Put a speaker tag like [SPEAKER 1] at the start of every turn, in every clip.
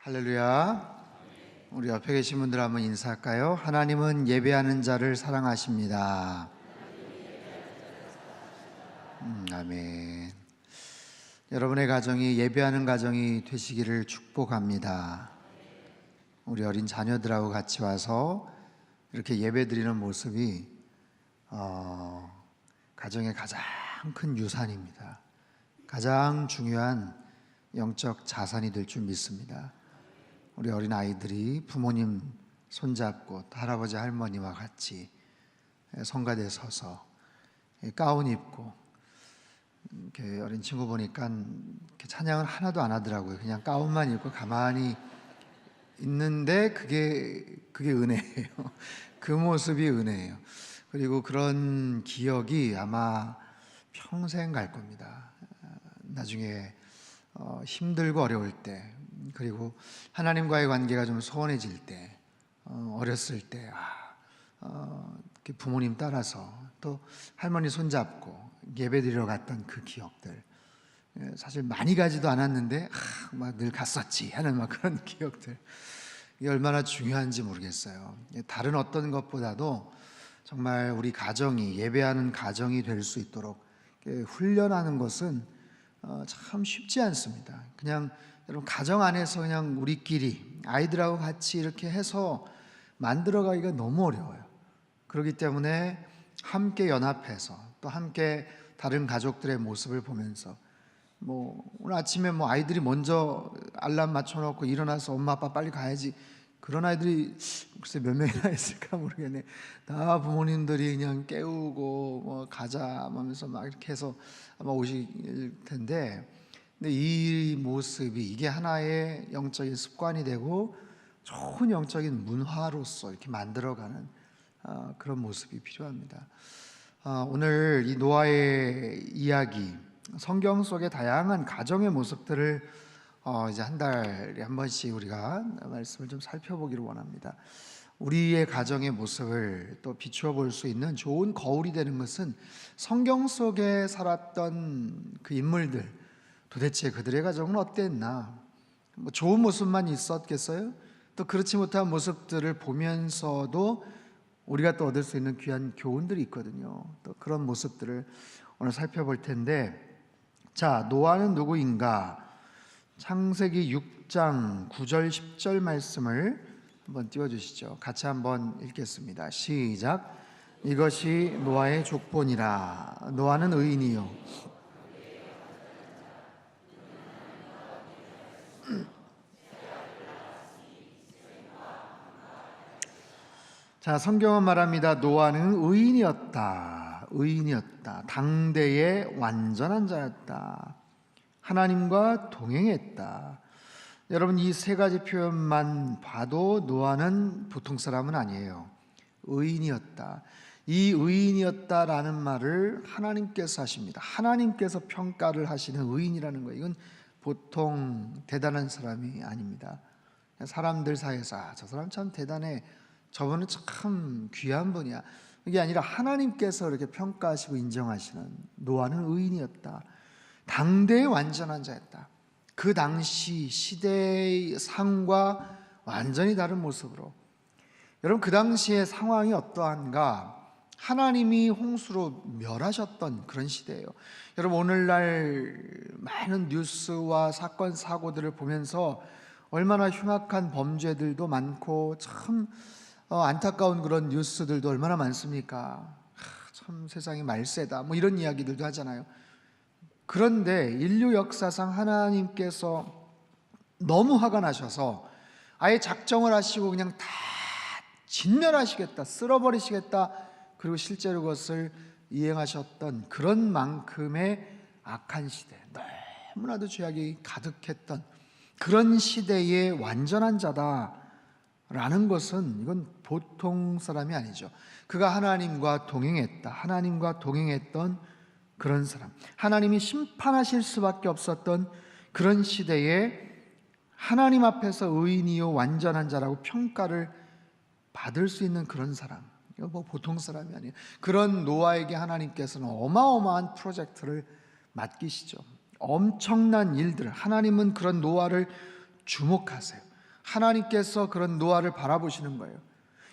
[SPEAKER 1] 할렐루야. 우리 옆에 계신 분들 한번 인사할까요? 하나님은 예배하는 자를 사랑하십니다. 아멘. 여러분의 가정이 예배하는 가정이 되시기를 축복합니다. 우리 어린 자녀들하고 같이 와서 이렇게 예배 드리는 모습이 가정의 가장 큰 유산입니다. 가장 중요한 영적 자산이 될 줄 믿습니다. 우리 어린 아이들이 부모님 손잡고 할아버지 할머니와 같이 성가대에 서서 가운 입고 이렇게 어린 친구 보니까 이렇게 찬양을 하나도 안 하더라고요. 그냥 가운만 입고 가만히 있는데 그게 은혜예요. 그 모습이 은혜예요. 그리고 그런 기억이 아마 평생 갈 겁니다. 나중에 힘들고 어려울 때, 그리고 하나님과의 관계가 좀 소원해질 때, 어렸을 때 부모님 따라서 또 할머니 손잡고 예배드리러 갔던 그 기억들, 사실 많이 가지도 않았는데 막 늘 갔었지 하는 막 그런 기억들, 이게 얼마나 중요한지 모르겠어요. 다른 어떤 것보다도 정말 우리 가정이 예배하는 가정이 될 수 있도록 훈련하는 것은 참 쉽지 않습니다. 그냥 여러분 가정 안에서 그냥 우리끼리 아이들하고 같이 이렇게 해서 만들어가기가 너무 어려워요. 그렇기 때문에 함께 연합해서 또 함께 다른 가족들의 모습을 보면서 오늘 아침에 아이들이 먼저 알람 맞춰놓고 일어나서 엄마 아빠 빨리 가야지, 그런 아이들이 글쎄 몇 명이나 있을까 모르겠네. 다 부모님들이 그냥 깨우고 가자 하면서 막 이렇게 해서 아마 오실 텐데, 근데 이 모습이 이게 하나의 영적인 습관이 되고 좋은 영적인 문화로서 이렇게 만들어가는 그런 모습이 필요합니다. 오늘 이 노아의 이야기, 성경 속의 다양한 가정의 모습들을 이제 한 달에 한 번씩 우리가 말씀을 좀 살펴보기를 원합니다. 우리의 가정의 모습을 또 비추어 볼 수 있는 좋은 거울이 되는 것은 성경 속에 살았던 그 인물들, 도대체 그들의 가정은 어땠나? 좋은 모습만 있었겠어요? 또 그렇지 못한 모습들을 보면서도 우리가 또 얻을 수 있는 귀한 교훈들이 있거든요. 또 그런 모습들을 오늘 살펴볼 텐데, 자, 노아는 누구인가? 창세기 6장 9절 10절 말씀을 한번 띄워주시죠. 같이 한번 읽겠습니다. 시작. 이것이 노아의 족본이라. 노아는 의인이요 자, 성경은 말합니다. 노아는 의인이었다. 당대의 완전한 자였다. 하나님과 동행했다. 여러분, 이 세 가지 표현만 봐도 노아는 보통 사람은 아니에요. 의인이었다. 이 의인이었다라는 말을 하나님께서 하십니다. 하나님께서 평가를 하시는 의인이라는 거예요. 이건 보통 대단한 사람이 아닙니다. 사람들 사이에서 저 사람 참 대단해, 저분은 참 귀한 분이야, 이게 아니라 하나님께서 이렇게 평가하시고 인정하시는, 노아는 의인이었다. 당대의 완전한 자였다. 그 당시 시대의 상과 완전히 다른 모습으로. 여러분, 그 당시의 상황이 어떠한가? 하나님이 홍수로 멸하셨던 그런 시대예요. 여러분, 오늘날 많은 뉴스와 사건 사고들을 보면서 얼마나 흉악한 범죄들도 많고 참 안타까운 그런 뉴스들도 얼마나 많습니까? 참 세상이 말세다, 이런 이야기들도 하잖아요. 그런데 인류 역사상 하나님께서 너무 화가 나셔서 아예 작정을 하시고 그냥 다 진멸하시겠다, 쓸어버리시겠다, 그리고 실제로 그것을 이행하셨던 그런 만큼의 악한 시대, 너무나도 죄악이 가득했던 그런 시대의 완전한 자다라는 것은 이건 보통 사람이 아니죠. 그가 하나님과 동행했다. 하나님과 동행했던 그런 사람, 하나님이 심판하실 수밖에 없었던 그런 시대에 하나님 앞에서 의인이요 완전한 자라고 평가를 받을 수 있는 그런 사람, 이거 보통 사람이 아니에요. 그런 노아에게 하나님께서는 어마어마한 프로젝트를 맡기시죠. 엄청난 일들, 하나님은 그런 노아를 주목하세요. 하나님께서 그런 노아를 바라보시는 거예요.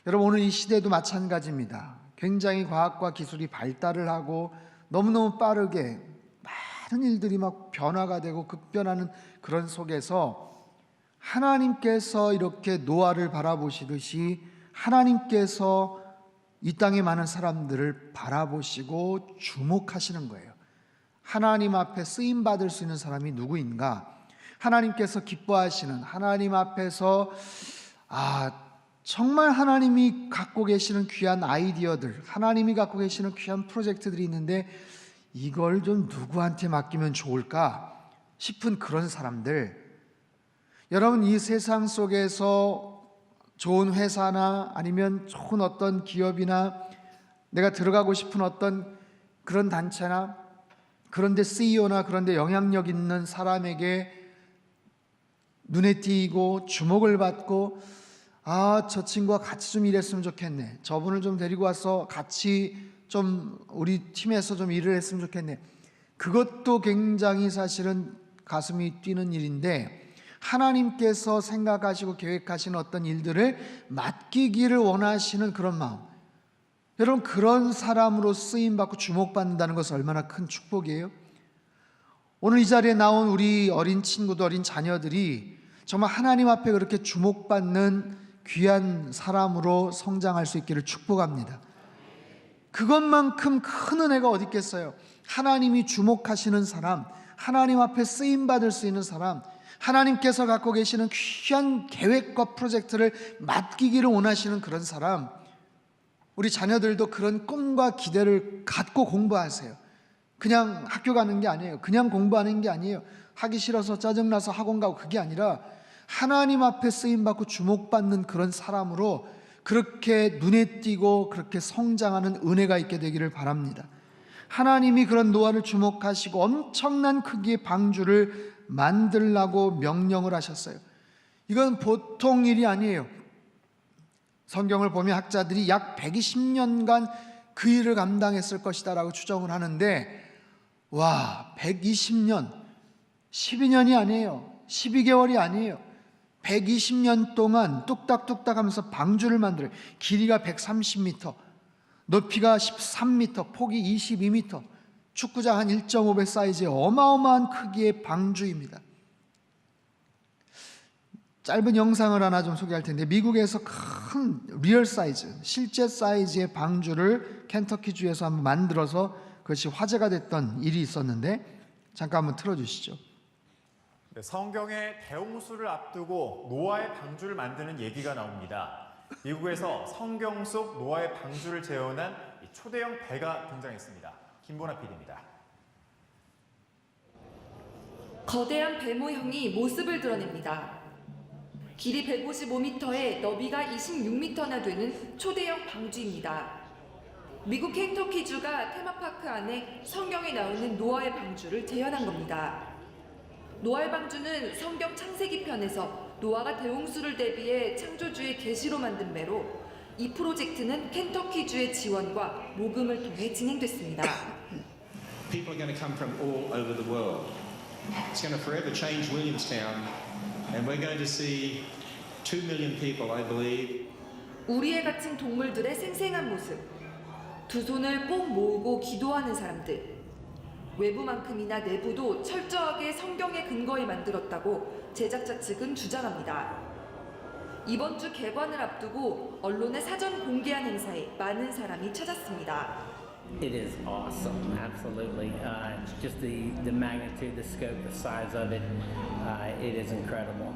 [SPEAKER 1] 여러분, 오늘 이 시대도 마찬가지입니다. 굉장히 과학과 기술이 발달을 하고 너무너무 빠르게 많은 일들이 막 변화가 되고 급변하는 그런 속에서 하나님께서 이렇게 노아를 바라보시듯이 하나님께서 이 땅의 많은 사람들을 바라보시고 주목하시는 거예요. 하나님 앞에 쓰임 받을 수 있는 사람이 누구인가? 하나님께서 기뻐하시는, 하나님 앞에서 정말 하나님이 갖고 계시는 귀한 아이디어들, 하나님이 갖고 계시는 귀한 프로젝트들이 있는데 이걸 좀 누구한테 맡기면 좋을까 싶은 그런 사람들. 여러분, 이 세상 속에서 좋은 회사나 아니면 좋은 어떤 기업이나 내가 들어가고 싶은 어떤 그런 단체나 그런데 CEO나 그런데 영향력 있는 사람에게 눈에 띄고 주목을 받고 저 친구와 같이 좀 일했으면 좋겠네, 저분을 좀 데리고 와서 같이 좀 우리 팀에서 좀 일을 했으면 좋겠네. 그것도 굉장히 사실은 가슴이 뛰는 일인데 하나님께서 생각하시고 계획하시는 어떤 일들을 맡기기를 원하시는 그런 마음, 여러분, 그런 사람으로 쓰임받고 주목받는다는 것은 얼마나 큰 축복이에요. 오늘 이 자리에 나온 우리 어린 친구들, 어린 자녀들이 정말 하나님 앞에 그렇게 주목받는 귀한 사람으로 성장할 수 있기를 축복합니다. 그것만큼 큰 은혜가 어디 있겠어요. 하나님이 주목하시는 사람, 하나님 앞에 쓰임받을 수 있는 사람, 하나님께서 갖고 계시는 귀한 계획과 프로젝트를 맡기기를 원하시는 그런 사람. 우리 자녀들도 그런 꿈과 기대를 갖고 공부하세요. 그냥 학교 가는 게 아니에요. 그냥 공부하는 게 아니에요. 하기 싫어서 짜증나서 학원 가고 그게 아니라 하나님 앞에 쓰임받고 주목받는 그런 사람으로 그렇게 눈에 띄고 그렇게 성장하는 은혜가 있게 되기를 바랍니다. 하나님이 그런 노아를 주목하시고 엄청난 크기의 방주를 만들라고 명령을 하셨어요. 이건 보통 일이 아니에요. 성경을 보면 학자들이 약 120년간 그 일을 감당했을 것이다 라고 추정을 하는데, 120년, 12년이 아니에요. 12개월이 아니에요. 120년 동안 뚝딱뚝딱 하면서 방주를 만들어요. 길이가 130m, 높이가 13m, 폭이 22m, 축구장 한 1.5배 사이즈의 어마어마한 크기의 방주입니다. 짧은 영상을 하나 좀 소개할 텐데, 미국에서 큰 리얼 사이즈, 실제 사이즈의 방주를 켄터키주에서 한번 만들어서 그것이 화제가 됐던 일이 있었는데, 잠깐 한번 틀어주시죠.
[SPEAKER 2] 성경의 대홍수를 앞두고 노아의 방주를 만드는 얘기가 나옵니다. 미국에서 성경 속 노아의 방주를 재현한 초대형 배가 등장했습니다. 김보나 PD입니다.
[SPEAKER 3] 거대한 배 모형이 모습을 드러냅니다. 길이 155m에 너비가 26m나 되는 초대형 방주입니다. 미국 켄터키주가 테마파크 안에 성경에 나오는 노아의 방주를 재현한 겁니다. 노아의 방주는 성경 창세기 편에서 노아가 대홍수를 대비해 창조주의 계시로 만든 배로, 이 프로젝트는 켄터키주의 지원과 모금을 통해 진행됐습니다.
[SPEAKER 4] People are going to come from all over the world. It's going to forever change Williamstown, and we're going to see 2 million people, I believe.
[SPEAKER 3] 우리에 갇힌 동물들의 생생한 모습, 두 손을 꼭 모으고 기도하는 사람들, 외부만큼이나 내부도 철저하게 성경의 근거에 만들었다고 제작자 측은 주장합니다. 이번 주 개관을 앞두고 언론에 사전 공개한 행사에 많은 사람이 찾았습니다.
[SPEAKER 5] It is awesome, absolutely. Just the magnitude, the scope, the size of it, it is incredible.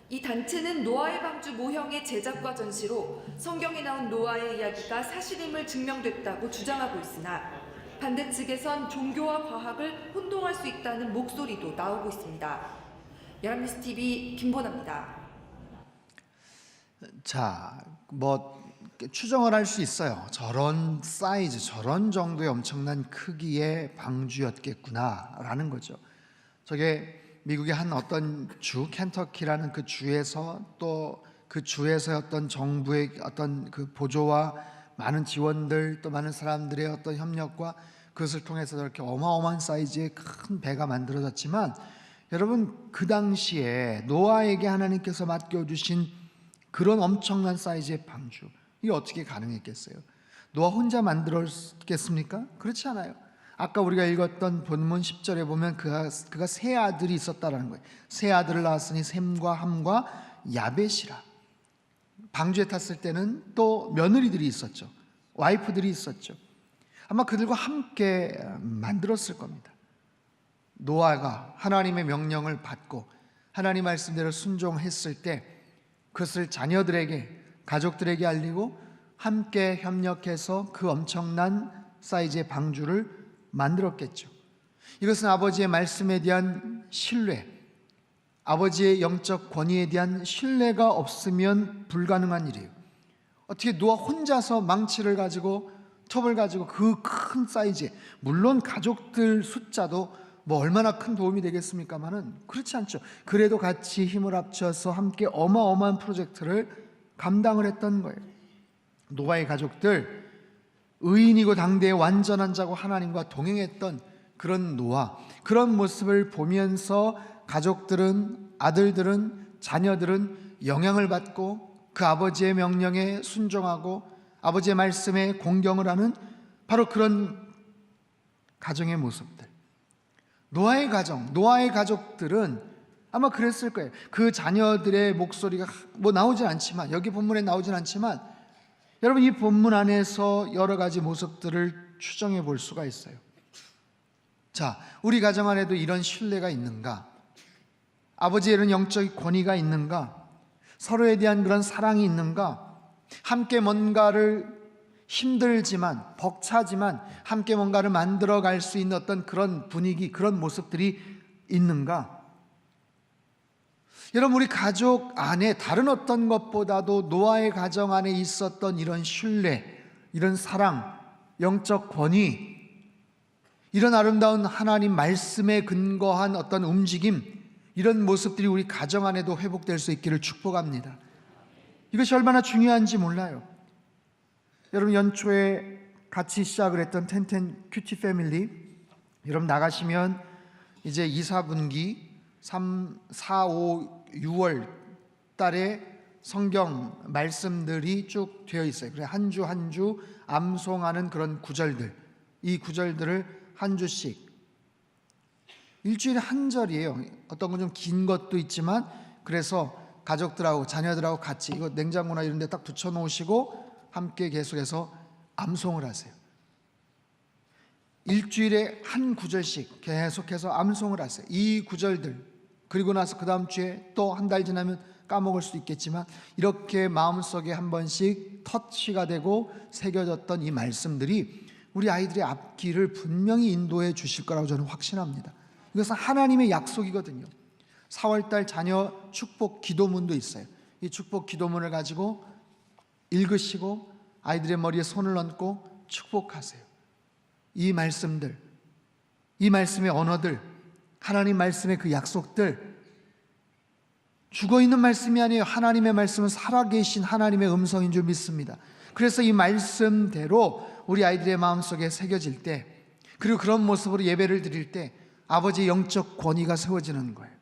[SPEAKER 3] 이 단체는 노아의 방주 모형의 제작과 전시로 성경에 나온 노아의 이야기가 사실임을 증명됐다고 주장하고 있으나, 반대 측에선 종교와 과학을 혼동할 수 있다는 목소리도 나오고 있습니다. 연합뉴스 TV 김보나입니다.
[SPEAKER 1] 자, 추정을 할 수 있어요. 저런 사이즈, 저런 정도의 엄청난 크기의 방주였겠구나라는 거죠. 저게 미국의 한 어떤 주, 켄터키라는 그 주에서, 또 그 주에서의 어떤 정부의 어떤 그 보조와 많은 지원들, 또 많은 사람들의 어떤 협력과 그것을 통해서 저렇게 어마어마한 사이즈의 큰 배가 만들어졌지만, 여러분, 그 당시에 노아에게 하나님께서 맡겨주신 그런 엄청난 사이즈의 방주, 이게 어떻게 가능했겠어요? 노아 혼자 만들었겠습니까? 그렇지 않아요. 아까 우리가 읽었던 본문 10절에 보면 그가 세 아들이 있었다라는 거예요. 세 아들을 낳았으니 셈과 함과 야벳이라. 방주에 탔을 때는 또 며느리들이 있었죠. 와이프들이 있었죠. 아마 그들과 함께 만들었을 겁니다. 노아가 하나님의 명령을 받고 하나님 말씀대로 순종했을 때 그것을 자녀들에게, 가족들에게 알리고 함께 협력해서 그 엄청난 사이즈의 방주를 만들었겠죠. 이것은 아버지의 말씀에 대한 신뢰, 아버지의 영적 권위에 대한 신뢰가 없으면 불가능한 일이에요. 어떻게 노아 혼자서 망치를 가지고, 톱을 가지고 그 큰 사이즈, 물론 가족들 숫자도 뭐 얼마나 큰 도움이 되겠습니까마는 그렇지 않죠. 그래도 같이 힘을 합쳐서 함께 어마어마한 프로젝트를 감당을 했던 거예요. 노아의 가족들, 의인이고 당대의 완전한 자고 하나님과 동행했던 그런 노아, 그런 모습을 보면서 가족들은, 아들들은, 자녀들은 영향을 받고 그 아버지의 명령에 순종하고 아버지의 말씀에 공경을 하는 바로 그런 가정의 모습들. 노아의 가정, 노아의 가족들은 아마 그랬을 거예요. 그 자녀들의 목소리가 뭐 나오진 않지만, 여기 본문에 나오진 않지만, 여러분 이 본문 안에서 여러 가지 모습들을 추정해 볼 수가 있어요. 자, 우리 가정 안에도 이런 신뢰가 있는가? 아버지의 이런 영적 권위가 있는가? 서로에 대한 그런 사랑이 있는가? 함께 뭔가를 힘들지만, 벅차지만 함께 뭔가를 만들어 갈 수 있는 어떤 그런 분위기, 그런 모습들이 있는가? 여러분, 우리 가족 안에 다른 어떤 것보다도 노아의 가정 안에 있었던 이런 신뢰, 이런 사랑, 영적 권위, 이런 아름다운 하나님 말씀에 근거한 어떤 움직임, 이런 모습들이 우리 가정 안에도 회복될 수 있기를 축복합니다. 이것이 얼마나 중요한지 몰라요. 여러분, 연초에 같이 시작을 했던 텐텐 큐티 패밀리, 여러분 나가시면 이제 2, 4분기 3, 4, 5, 6월 달에 성경 말씀들이 쭉 되어 있어요. 그래 한 주 한 주 암송하는 그런 구절들, 이 구절들을 한 주씩, 일주일에 한 절이에요. 어떤 건 좀 긴 것도 있지만, 그래서 가족들하고 자녀들하고 같이 이거 냉장고나 이런 데 딱 붙여 놓으시고 함께 계속해서 암송을 하세요. 일주일에 한 구절씩 계속해서 암송을 하세요. 이 구절들, 그리고 나서 그 다음 주에 또 한 달 지나면 까먹을 수도 있겠지만 이렇게 마음속에 한 번씩 터치가 되고 새겨졌던 이 말씀들이 우리 아이들의 앞길을 분명히 인도해 주실 거라고 저는 확신합니다. 이것은 하나님의 약속이거든요. 4월달 자녀 축복 기도문도 있어요. 이 축복 기도문을 가지고 읽으시고 아이들의 머리에 손을 얹고 축복하세요. 이 말씀들, 이 말씀의 언어들, 하나님 말씀의 그 약속들, 죽어있는 말씀이 아니에요. 하나님의 말씀은 살아계신 하나님의 음성인 줄 믿습니다. 그래서 이 말씀대로 우리 아이들의 마음속에 새겨질 때, 그리고 그런 모습으로 예배를 드릴 때 아버지의 영적 권위가 세워지는 거예요.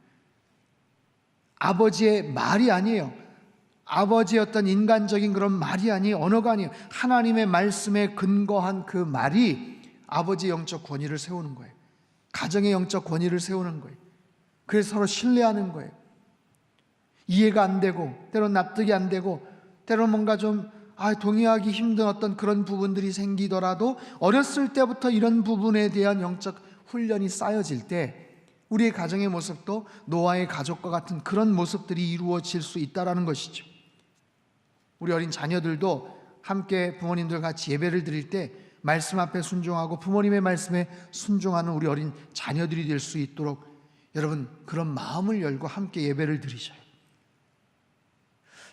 [SPEAKER 1] 아버지의 말이 아니에요. 아버지의 어떤 인간적인 그런 말이 아니에요. 언어가 아니에요. 하나님의 말씀에 근거한 그 말이 아버지의 영적 권위를 세우는 거예요. 가정의 영적 권위를 세우는 거예요. 그래서 서로 신뢰하는 거예요. 이해가 안 되고, 때로는 납득이 안 되고, 때로는 뭔가 좀 동의하기 힘든 어떤 그런 부분들이 생기더라도 어렸을 때부터 이런 부분에 대한 영적 훈련이 쌓여질 때 우리의 가정의 모습도 노아의 가족과 같은 그런 모습들이 이루어질 수 있다는 것이죠. 우리 어린 자녀들도 함께 부모님들 같이 예배를 드릴 때 말씀 앞에 순종하고 부모님의 말씀에 순종하는 우리 어린 자녀들이 될 수 있도록 여러분 그런 마음을 열고 함께 예배를 드리셔요.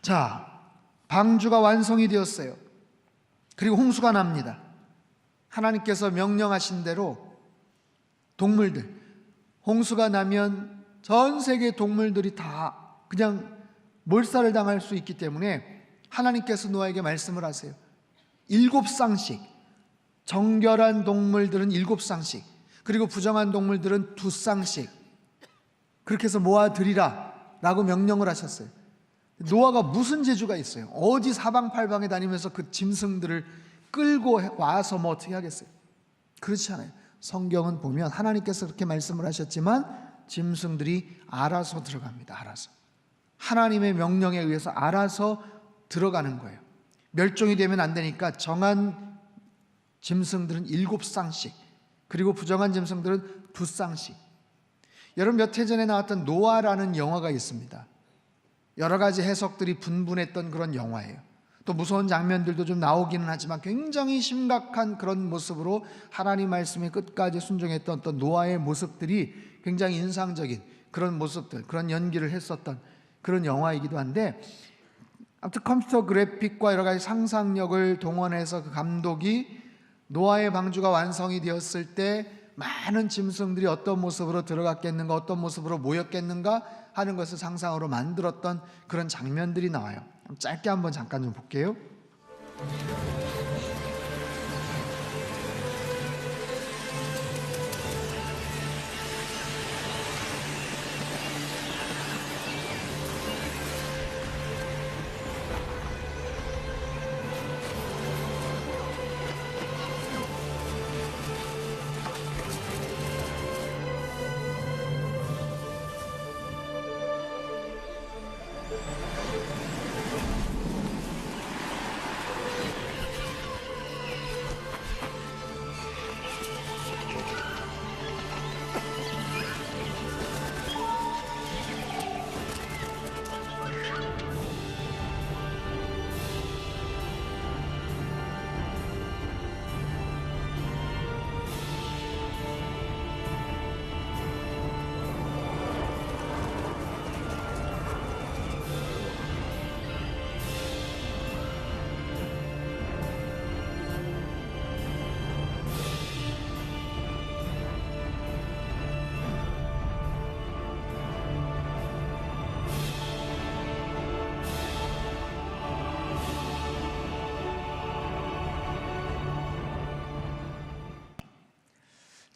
[SPEAKER 1] 자, 방주가 완성이 되었어요. 그리고 홍수가 납니다. 하나님께서 명령하신 대로 동물들, 홍수가 나면 전 세계 동물들이 다 그냥 몰살을 당할 수 있기 때문에 하나님께서 노아에게 말씀을 하세요. 7쌍씩, 정결한 동물들은 7쌍씩, 그리고 부정한 동물들은 2쌍씩, 그렇게 해서 모아드리라 라고 명령을 하셨어요. 노아가 무슨 재주가 있어요? 어디 사방팔방에 다니면서 그 짐승들을 끌고 와서 뭐 어떻게 하겠어요? 그렇지 않아요. 성경은 보면 하나님께서 그렇게 말씀을 하셨지만 짐승들이 알아서 들어갑니다. 알아서. 하나님의 명령에 의해서 알아서 들어가는 거예요. 멸종이 되면 안 되니까 정한 짐승들은 7쌍씩, 그리고 부정한 짐승들은 2쌍씩. 여러분, 몇 해 전에 나왔던 노아라는 영화가 있습니다. 여러 가지 해석들이 분분했던 그런 영화예요. 또 무서운 장면들도 좀 나오기는 하지만 굉장히 심각한 그런 모습으로 하나님 말씀에 끝까지 순종했던 어떤 노아의 모습들이 굉장히 인상적인 그런 모습들, 그런 연기를 했었던 그런 영화이기도 한데, 아무튼 컴퓨터 그래픽과 여러 가지 상상력을 동원해서 그 감독이 노아의 방주가 완성이 되었을 때 많은 짐승들이 어떤 모습으로 들어갔겠는가, 어떤 모습으로 모였겠는가 하는 것을 상상으로 만들었던 그런 장면들이 나와요. 짧게 한번 잠깐 좀 볼게요.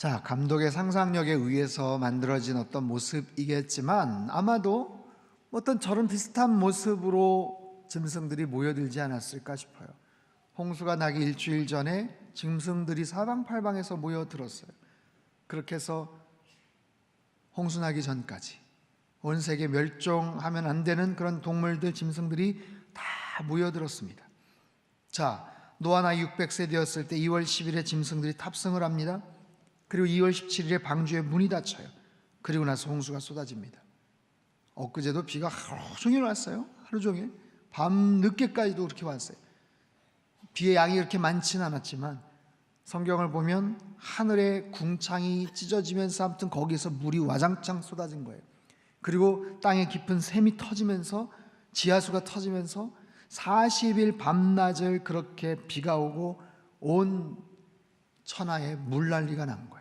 [SPEAKER 1] 자, 감독의 상상력에 의해서 만들어진 어떤 모습이겠지만 아마도 어떤 저런 비슷한 모습으로 짐승들이 모여들지 않았을까 싶어요. 홍수가 나기 일주일 전에 짐승들이 사방팔방에서 모여들었어요. 그렇게 해서 홍수 나기 전까지 온 세계 멸종하면 안 되는 그런 동물들, 짐승들이 다 모여들었습니다. 자, 노아 나이 600세 되었을 때 2월 10일에 짐승들이 탑승을 합니다. 그리고 2월 17일에 방주의 문이 닫혀요. 그리고 나서 홍수가 쏟아집니다. 엊그제도 비가 하루 종일 왔어요. 하루 종일. 밤 늦게까지도 그렇게 왔어요. 비의 양이 그렇게 많지는 않았지만 성경을 보면 하늘의 궁창이 찢어지면서 아무튼 거기서 물이 와장창 쏟아진 거예요. 그리고 땅의 깊은 샘이 터지면서 지하수가 터지면서 40일 밤낮을 그렇게 비가 오고 온 천하에 물난리가 난 거예요.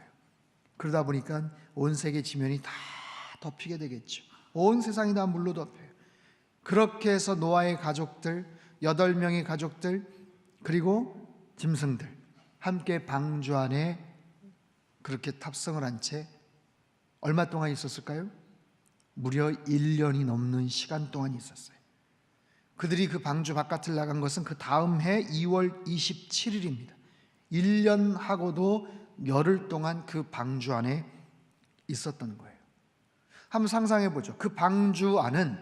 [SPEAKER 1] 그러다 보니까 온 세계 지면이 다 덮이게 되겠죠. 온 세상이 다 물로 덮여요. 그렇게 해서 노아의 가족들, 8명의 가족들, 그리고 짐승들 함께 방주 안에 그렇게 탑승을 한 채 얼마 동안 있었을까요? 무려 1년이 넘는 시간 동안 있었어요. 그들이 그 방주 바깥을 나간 것은 그 다음 해 2월 27일입니다. 1년하고도 열흘 동안 그 방주 안에 있었던 거예요. 한번 상상해 보죠. 그 방주 안은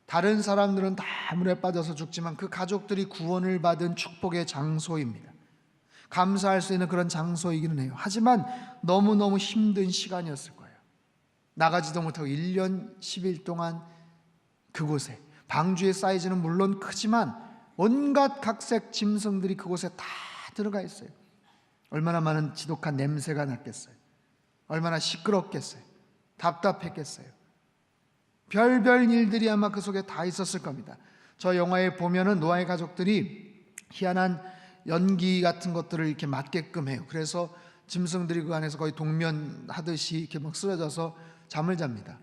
[SPEAKER 1] 다른 사람들은 다 물에 빠져서 죽지만 그 가족들이 구원을 받은 축복의 장소입니다. 감사할 수 있는 그런 장소이기는 해요. 하지만 너무너무 힘든 시간이었을 거예요. 나가지도 못하고 1년 10일 동안 그곳에, 방주의 사이즈는 물론 크지만 온갖 각색 짐승들이 그곳에 다 들어가 있어요. 얼마나 많은 지독한 냄새가 났겠어요. 얼마나 시끄럽겠어요. 답답했겠어요. 별별 일들이 아마 그 속에 다 있었을 겁니다. 저 영화에 보면은 노아의 가족들이 희한한 연기 같은 것들을 이렇게 맡게끔 해요. 그래서 짐승들이 그 안에서 거의 동면하듯이 이렇게 막 쓰러져서 잠을 잡니다.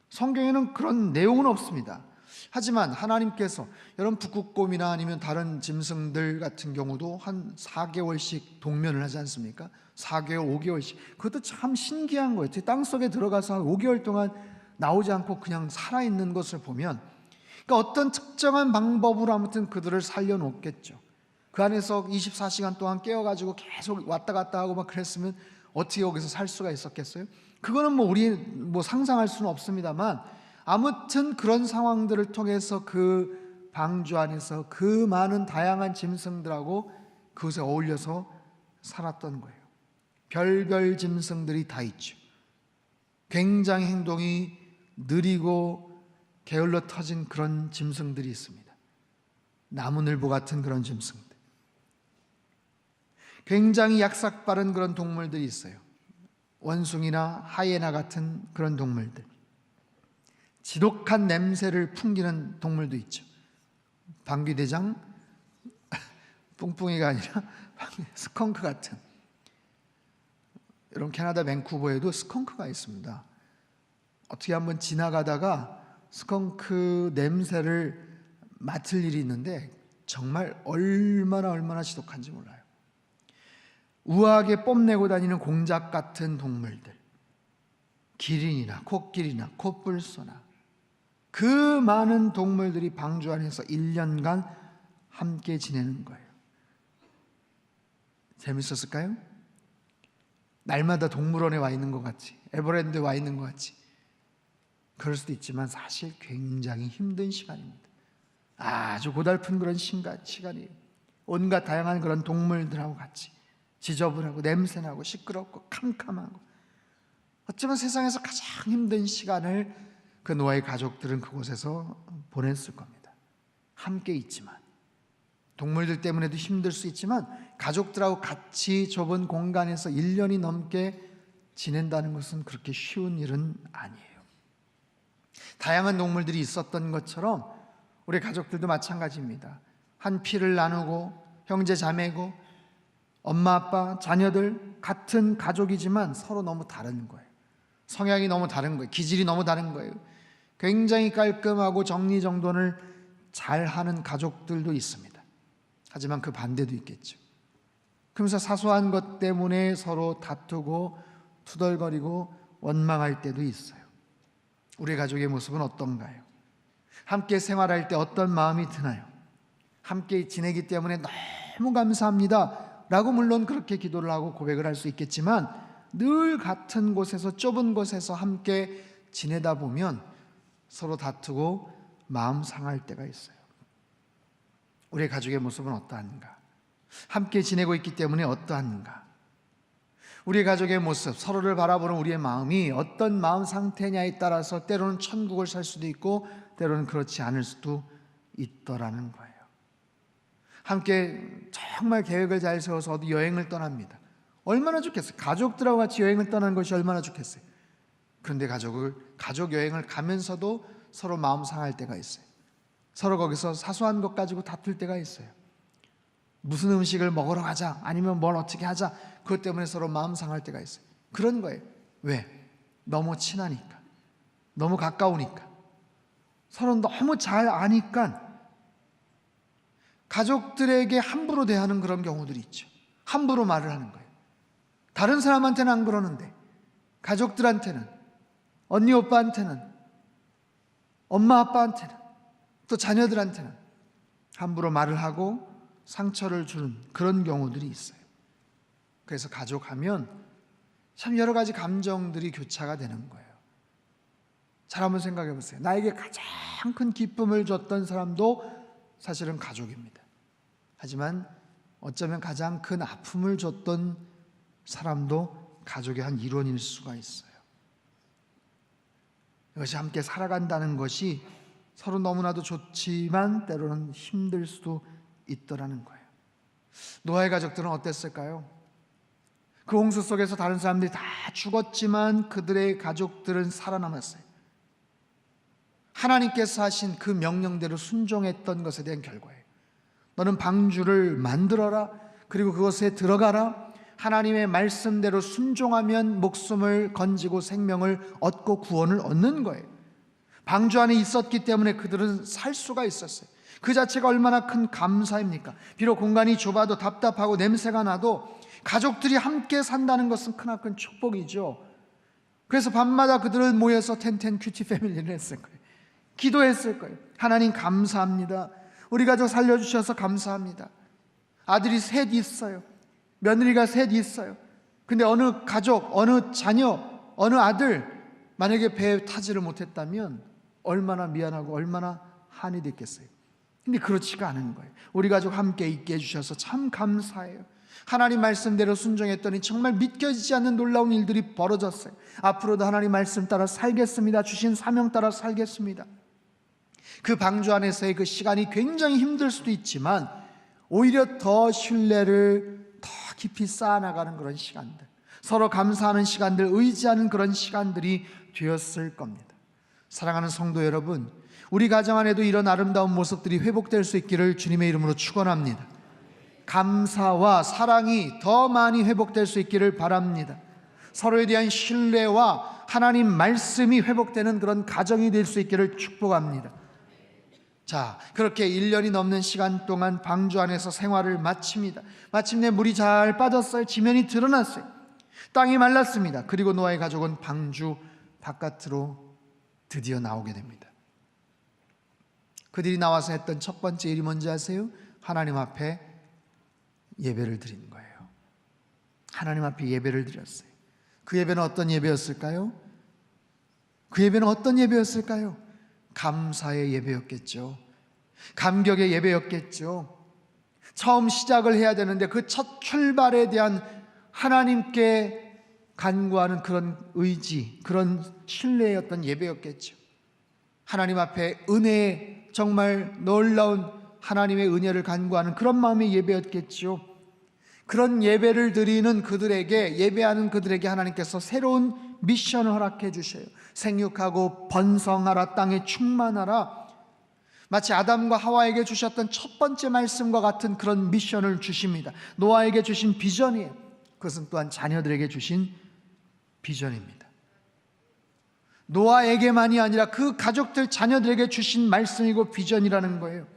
[SPEAKER 1] 성경에는 그런 내용은 없습니다. 하지만 하나님께서 여러분 북극곰이나 아니면 다른 짐승들 같은 경우도 한 4개월씩 동면을 하지 않습니까? 4개월, 5개월씩. 그것도 참 신기한 거예요. 땅속에 들어가서 한 5개월 동안 나오지 않고 그냥 살아있는 것을 보면, 그러니까 어떤 특정한 방법으로 아무튼 그들을 살려놓겠죠. 그 안에서 24시간 동안 깨어가지고 계속 왔다 갔다 하고 막 그랬으면 어떻게 여기서 살 수가 있었겠어요? 그거는 우리 상상할 수는 없습니다만, 아무튼 그런 상황들을 통해서 그 방주 안에서 그 많은 다양한 짐승들하고 그것에 어울려서 살았던 거예요. 별별 짐승들이 다 있죠. 굉장히 행동이 느리고 게을러 터진 그런 짐승들이 있습니다. 나무늘보 같은 그런 짐승들. 굉장히 약삭 빠른 그런 동물들이 있어요. 원숭이나 하이에나 같은 그런 동물들. 지독한 냄새를 풍기는 동물도 있죠. 방귀대장, 뿡뿡이가 아니라 스컹크 같은. 여러분, 캐나다 밴쿠버에도 스컹크가 있습니다. 어떻게 한번 지나가다가 스컹크 냄새를 맡을 일이 있는데 정말 얼마나 지독한지 몰라요. 우아하게 뽐내고 다니는 공작 같은 동물들, 기린이나 코끼리나 코뿔소나 그 많은 동물들이 방주 안에서 1년간 함께 지내는 거예요. 재밌었을까요? 날마다 동물원에 와 있는 것 같이, 에버랜드에 와 있는 것 같이. 그럴 수도 있지만 사실 굉장히 힘든 시간입니다. 아주 고달픈 그런 시간이에요. 온갖 다양한 그런 동물들하고 같이 지저분하고 냄새나고 시끄럽고 캄캄하고, 어쩌면 세상에서 가장 힘든 시간을 그 노아의 가족들은 그곳에서 보냈을 겁니다. 함께 있지만, 동물들 때문에도 힘들 수 있지만 가족들하고 같이 좁은 공간에서 1년이 넘게 지낸다는 것은 그렇게 쉬운 일은 아니에요. 다양한 동물들이 있었던 것처럼 우리 가족들도 마찬가지입니다. 한 피를 나누고 형제 자매고 엄마 아빠 자녀들 같은 가족이지만 서로 너무 다른 거예요. 성향이 너무 다른 거예요. 기질이 너무 다른 거예요. 굉장히 깔끔하고 정리정돈을 잘하는 가족들도 있습니다. 하지만 그 반대도 있겠죠. 그러면서 사소한 것 때문에 서로 다투고 투덜거리고 원망할 때도 있어요. 우리 가족의 모습은 어떤가요? 함께 생활할 때 어떤 마음이 드나요? 함께 지내기 때문에 너무 감사합니다 라고 물론 그렇게 기도를 하고 고백을 할 수 있겠지만, 늘 같은 곳에서 좁은 곳에서 함께 지내다 보면 서로 다투고 마음 상할 때가 있어요. 우리 가족의 모습은 어떠한가? 함께 지내고 있기 때문에 어떠한가? 우리 가족의 모습, 서로를 바라보는 우리의 마음이 어떤 마음 상태냐에 따라서 때로는 천국을 살 수도 있고 때로는 그렇지 않을 수도 있더라는 거예요. 함께 정말 계획을 잘 세워서 어디 여행을 떠납니다. 얼마나 좋겠어요. 가족들하고 같이 여행을 떠나는 것이 얼마나 좋겠어요. 그런데 가족 여행을 가면서도 서로 마음 상할 때가 있어요. 서로 거기서 사소한 것 가지고 다툴 때가 있어요. 무슨 음식을 먹으러 가자, 아니면 뭘 어떻게 하자, 그것 때문에 서로 마음 상할 때가 있어요. 그런 거예요. 왜? 너무 친하니까, 너무 가까우니까, 서로 너무 잘 아니까 가족들에게 함부로 대하는 그런 경우들이 있죠. 함부로 말을 하는 거예요. 다른 사람한테는 안 그러는데 가족들한테는, 언니 오빠한테는, 엄마 아빠한테는, 또 자녀들한테는 함부로 말을 하고 상처를 주는 그런 경우들이 있어요. 그래서 가족하면 참 여러 가지 감정들이 교차가 되는 거예요. 잘 한번 생각해 보세요. 나에게 가장 큰 기쁨을 줬던 사람도 사실은 가족입니다. 하지만 어쩌면 가장 큰 아픔을 줬던 사람도 가족의 한 일원일 수가 있어요. 이것이 함께 살아간다는 것이 서로 너무나도 좋지만 때로는 힘들 수도 있더라는 거예요. 노아의 가족들은 어땠을까요? 그 홍수 속에서 다른 사람들이 다 죽었지만 그들의 가족들은 살아남았어요. 하나님께서 하신 그 명령대로 순종했던 것에 대한 결과예요. 너는 방주를 만들어라, 그리고 그것에 들어가라. 하나님의 말씀대로 순종하면 목숨을 건지고 생명을 얻고 구원을 얻는 거예요. 방주 안에 있었기 때문에 그들은 살 수가 있었어요. 그 자체가 얼마나 큰 감사입니까? 비록 공간이 좁아도 답답하고 냄새가 나도 가족들이 함께 산다는 것은 크나큰 축복이죠. 그래서 밤마다 그들은 모여서 텐텐 큐티 패밀리를 했을 거예요. 기도했을 거예요. 하나님 감사합니다. 우리 가족 살려주셔서 감사합니다. 아들이 셋 있어요. 며느리가 셋 있어요. 근데 어느 가족, 어느 자녀, 어느 아들 만약에 배에 타지를 못했다면 얼마나 미안하고 얼마나 한이 됐겠어요. 근데 그렇지가 않은 거예요. 우리 가족 함께 있게 해주셔서 참 감사해요. 하나님 말씀대로 순종했더니 정말 믿겨지지 않는 놀라운 일들이 벌어졌어요. 앞으로도 하나님 말씀 따라 살겠습니다. 주신 사명 따라 살겠습니다. 그 방주 안에서의 그 시간이 굉장히 힘들 수도 있지만 오히려 더 신뢰를 더 깊이 쌓아나가는 그런 시간들, 서로 감사하는 시간들, 의지하는 그런 시간들이 되었을 겁니다. 사랑하는 성도 여러분, 우리 가정 안에도 이런 아름다운 모습들이 회복될 수 있기를 주님의 이름으로 축원합니다. 감사와 사랑이 더 많이 회복될 수 있기를 바랍니다. 서로에 대한 신뢰와 하나님 말씀이 회복되는 그런 가정이 될 수 있기를 축복합니다. 자, 그렇게 1년이 넘는 시간 동안 방주 안에서 생활을 마칩니다. 마침내 물이 잘 빠졌어요. 지면이 드러났어요. 땅이 말랐습니다. 그리고 노아의 가족은 방주 바깥으로 드디어 나오게 됩니다. 그들이 나와서 했던 첫 번째 일이 뭔지 아세요? 하나님 앞에 예배를 드리는 거예요. 하나님 앞에 예배를 드렸어요. 그 예배는 어떤 예배였을까요? 그 예배는 어떤 예배였을까요? 감사의 예배였겠죠. 감격의 예배였겠죠. 처음 시작을 해야 되는데 그 첫 출발에 대한 하나님께 간구하는 그런 의지, 그런 신뢰였던 예배였겠죠. 하나님 앞에 은혜, 정말 놀라운 하나님의 은혜를 간구하는 그런 마음의 예배였겠죠. 그런 예배를 드리는 그들에게, 예배하는 그들에게 하나님께서 새로운 미션을 허락해 주셔요. 생육하고 번성하라, 땅에 충만하라. 마치 아담과 하와에게 주셨던 첫 번째 말씀과 같은 그런 미션을 주십니다. 노아에게 주신 비전이에요. 그것은 또한 자녀들에게 주신 비전입니다. 노아에게만이 아니라 그 가족들, 자녀들에게 주신 말씀이고 비전이라는 거예요.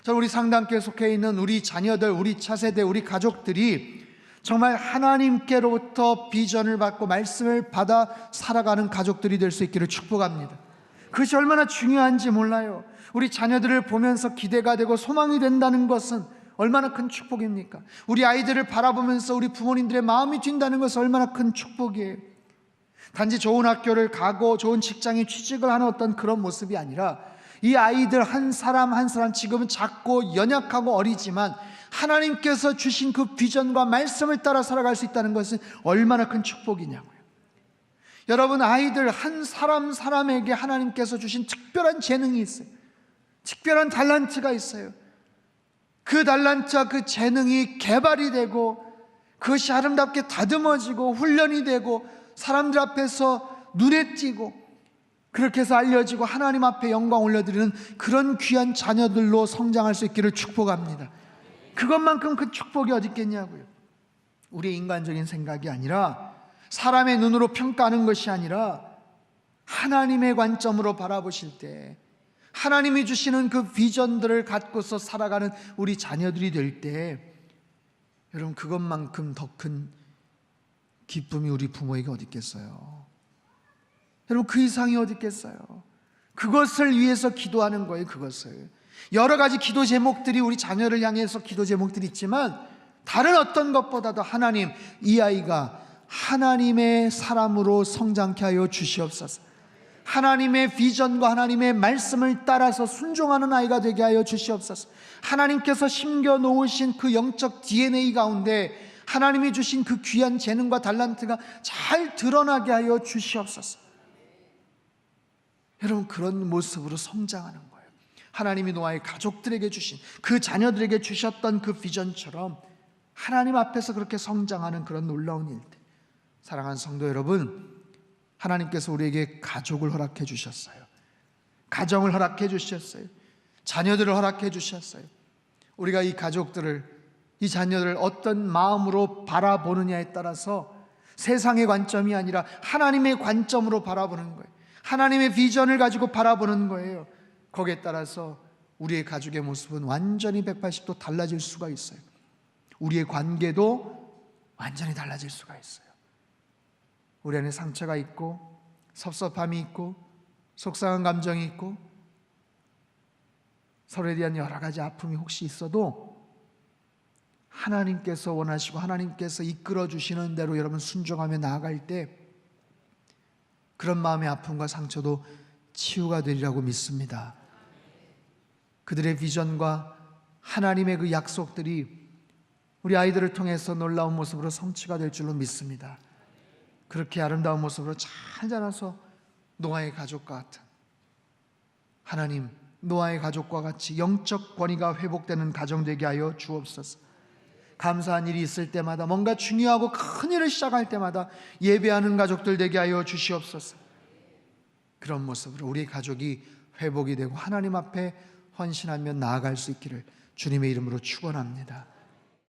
[SPEAKER 1] 자, 우리 상담교에 속해 있는 우리 자녀들, 우리 차세대, 우리 가족들이 정말 하나님께로부터 비전을 받고 말씀을 받아 살아가는 가족들이 될 수 있기를 축복합니다. 그것이 얼마나 중요한지 몰라요. 우리 자녀들을 보면서 기대가 되고 소망이 된다는 것은 얼마나 큰 축복입니까? 우리 아이들을 바라보면서 우리 부모님들의 마음이 뛴다는 것은 얼마나 큰 축복이에요. 단지 좋은 학교를 가고 좋은 직장에 취직을 하는 어떤 그런 모습이 아니라 이 아이들 한 사람 한 사람, 지금은 작고 연약하고 어리지만 하나님께서 주신 그 비전과 말씀을 따라 살아갈 수 있다는 것은 얼마나 큰 축복이냐고요. 여러분, 아이들 한 사람 사람에게 하나님께서 주신 특별한 재능이 있어요. 특별한 달란트가 있어요. 그 달란트와 그 재능이 개발이 되고 그것이 아름답게 다듬어지고 훈련이 되고 사람들 앞에서 눈에 띄고 그렇게 해서 알려지고 하나님 앞에 영광 올려드리는 그런 귀한 자녀들로 성장할 수 있기를 축복합니다. 그것만큼 그 축복이 어디 있겠냐고요. 우리의 인간적인 생각이 아니라, 사람의 눈으로 평가하는 것이 아니라 하나님의 관점으로 바라보실 때, 하나님이 주시는 그 비전들을 갖고서 살아가는 우리 자녀들이 될 때, 여러분, 그것만큼 더 큰 기쁨이 우리 부모에게 어디 있겠어요? 여러분, 그 이상이 어디 있겠어요? 그것을 위해서 기도하는 거예요. 그것을. 여러 가지 기도 제목들이, 우리 자녀를 향해서 기도 제목들이 있지만 다른 어떤 것보다도 하나님, 이 아이가 하나님의 사람으로 성장케 하여 주시옵소서. 하나님의 비전과 하나님의 말씀을 따라서 순종하는 아이가 되게 하여 주시옵소서. 하나님께서 심겨 놓으신 그 영적 DNA 가운데 하나님이 주신 그 귀한 재능과 달란트가 잘 드러나게 하여 주시옵소서. 여러분, 그런 모습으로 성장하는 거예요. 하나님이 노아의 가족들에게 주신, 그 자녀들에게 주셨던 그 비전처럼 하나님 앞에서 그렇게 성장하는 그런 놀라운 일들. 사랑하는 성도 여러분, 하나님께서 우리에게 가족을 허락해 주셨어요. 가정을 허락해 주셨어요. 자녀들을 허락해 주셨어요. 우리가 이 가족들을, 이 자녀들을 어떤 마음으로 바라보느냐에 따라서 세상의 관점이 아니라 하나님의 관점으로 바라보는 거예요. 하나님의 비전을 가지고 바라보는 거예요. 거기에 따라서 우리의 가족의 모습은 완전히 180도 달라질 수가 있어요. 우리의 관계도 완전히 달라질 수가 있어요. 우리 안에 상처가 있고 섭섭함이 있고 속상한 감정이 있고 서로에 대한 여러 가지 아픔이 혹시 있어도 하나님께서 원하시고 하나님께서 이끌어 주시는 대로 여러분 순종하며 나아갈 때 그런 마음의 아픔과 상처도 치유가 되리라고 믿습니다. 그들의 비전과 하나님의 그 약속들이 우리 아이들을 통해서 놀라운 모습으로 성취가 될 줄로 믿습니다. 그렇게 아름다운 모습으로 잘 자라서 노아의 가족과 같은, 하나님 노아의 가족과 같이 영적 권위가 회복되는 가정 되게 하여 주옵소서. 감사한 일이 있을 때마다, 뭔가 중요하고 큰 일을 시작할 때마다 예배하는 가족들 되게 하여 주시옵소서. 그런 모습으로 우리 가족이 회복이 되고 하나님 앞에 헌신하며 나아갈 수 있기를 주님의 이름으로 축원합니다.